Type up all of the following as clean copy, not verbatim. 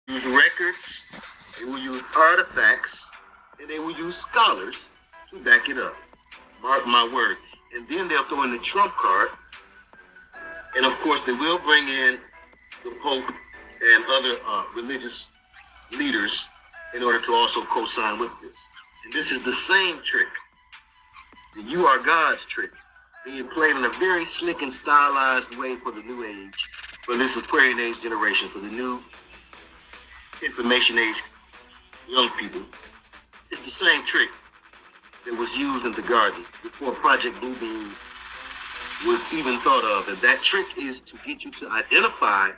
use records, they will use artifacts, and they will use scholars to back it up. Mark my word. And then they'll throw in the trump card. And of course, they will bring in the Pope and other religious leaders in order to also co-sign with this. And this is the same trick, the "you are God's" trick, being played in a very slick and stylized way for the new age, for this Aquarian age generation, for the new information age young people. It's the same trick that was used in the garden before Project Bluebeam was even thought of. And that trick is to get you to identify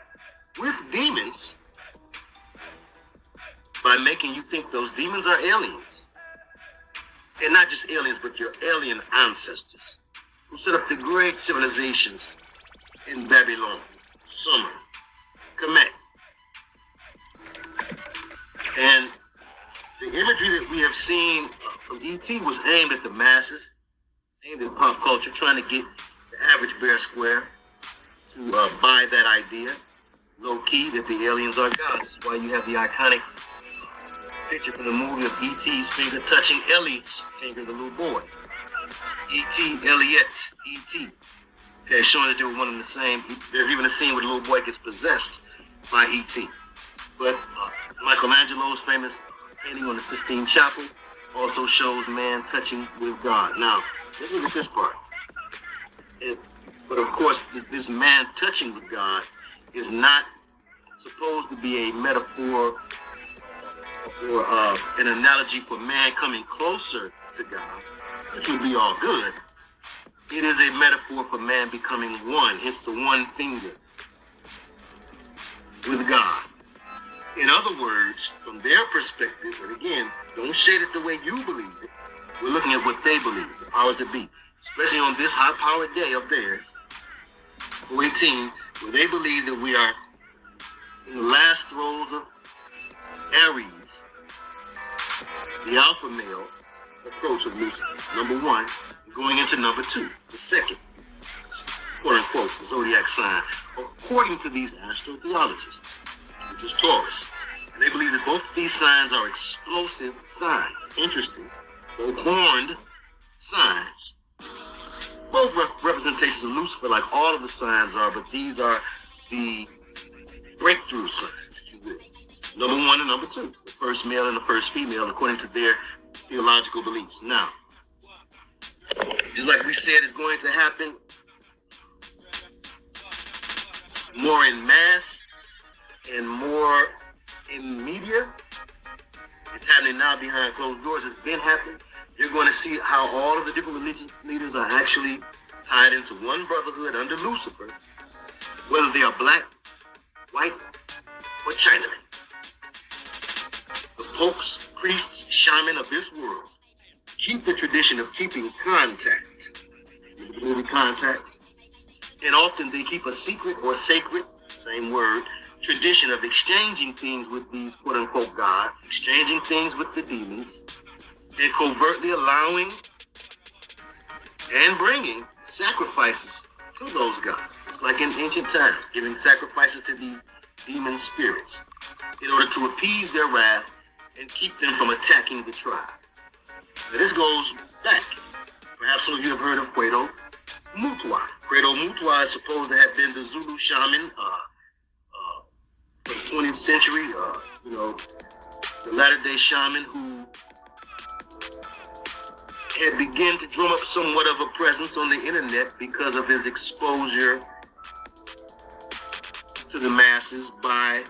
with demons by making you think those demons are aliens. And not just aliens, but your alien ancestors who set up the great civilizations in Babylon, Sumer, Kemet. And the imagery that we have seen from E.T. was aimed at the masses, aimed at pop culture, trying to get the average bear square to buy that idea, low-key, that the aliens are gods. That's why you have the iconic picture from the movie of E.T.'s finger touching Elliot's finger, the little boy. E.T., Elliot, E.T. Okay, showing that they were one and the same. There's even a scene where the little boy gets possessed by E.T. But Michelangelo's famous painting on the Sistine Chapel also shows man touching with God. Now, let's look at this part. But of course, this man touching with God is not supposed to be a metaphor or an analogy for man coming closer to God, which would be all good. It is a metaphor for man becoming one, hence the one finger with God. In other words, from their perspective, and again, don't shade it the way you believe it. We're looking at what they believe, the powers that be, especially on this high-powered day of theirs, 18, where they believe that we are in the last throes of Aries, the alpha male approach of Lucifer, number one, going into number two, the second, quote-unquote, the zodiac sign, according to these astrotheologists, which is Taurus. And they believe that both of these signs are explosive signs. Interesting. Both horned signs. Both representations of Lucifer, like all of the signs are, but these are the breakthrough signs, if you will. Number one and number two. The first male and the first female, according to their theological beliefs. Now, just like we said is going to happen more in mass and more in media, it's happening now behind closed doors. It's been happening. You're going to see how all of the different religious leaders are actually tied into one brotherhood under Lucifer, whether they are black, white, or Chinaman. The popes, priests, shaman of this world keep the tradition of keeping contact. You believe in contact? And often they keep a secret or sacred, same word, tradition of exchanging things with these quote-unquote gods, exchanging things with the demons, and covertly allowing and bringing sacrifices to those gods. It's like in ancient times, giving sacrifices to these demon spirits in order to appease their wrath and keep them from attacking the tribe. Now, this goes back. Perhaps some of you have heard of Quedo Mutwa. Quedo Mutwa is supposed to have been the Zulu shaman from the 20th century, the latter-day shaman who had begun to drum up somewhat of a presence on the internet because of his exposure to the masses by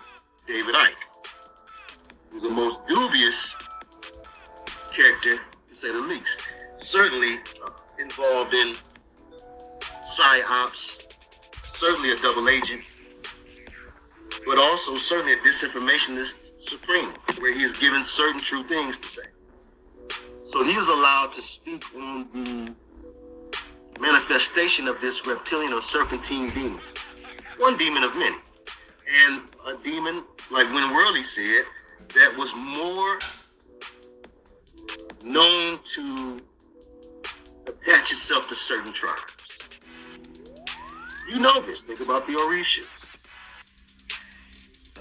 David Icke, who's the most dubious character, to say the least. Certainly involved in psyops, certainly a double agent, but also certainly a disinformationist supreme, where he is given certain true things to say. So he is allowed to speak on the manifestation of this reptilian or serpentine demon. One demon of many. And a demon, like when Worley said, that was more known to attach itself to certain tribes. You know this. Think about the Orishas,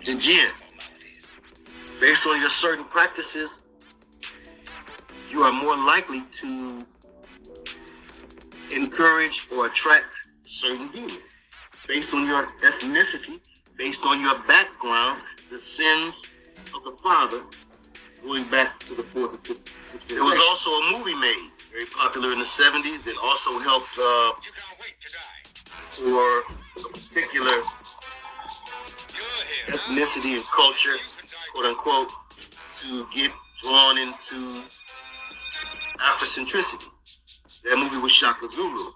the Jinn, Based on your certain practices, you are more likely to encourage or attract certain demons. Based on your ethnicity, based on your background, the sins of the father, going back to the 4th and 5th, 6th. There was also a movie made, very popular in the 70s, that also helped for a particular ethnicity and culture, quote unquote, to get drawn into Afrocentricity. That movie was Shaka Zulu.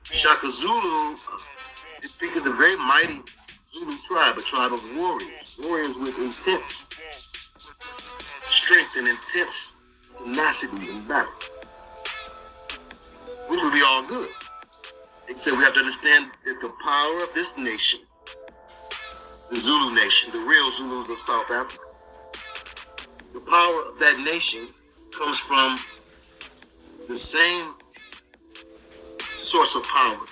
Shaka Zulu depicted a very mighty Zulu tribe, a tribe of warriors. Warriors with intense strength and intense tenacity in battle. Which would be all good. Except we have to understand that the power of this nation, the Zulu nation, the real Zulus of South Africa, the power of that nation comes from the same source of power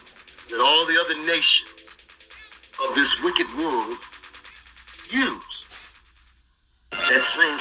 that all the other nations of this wicked world use. That same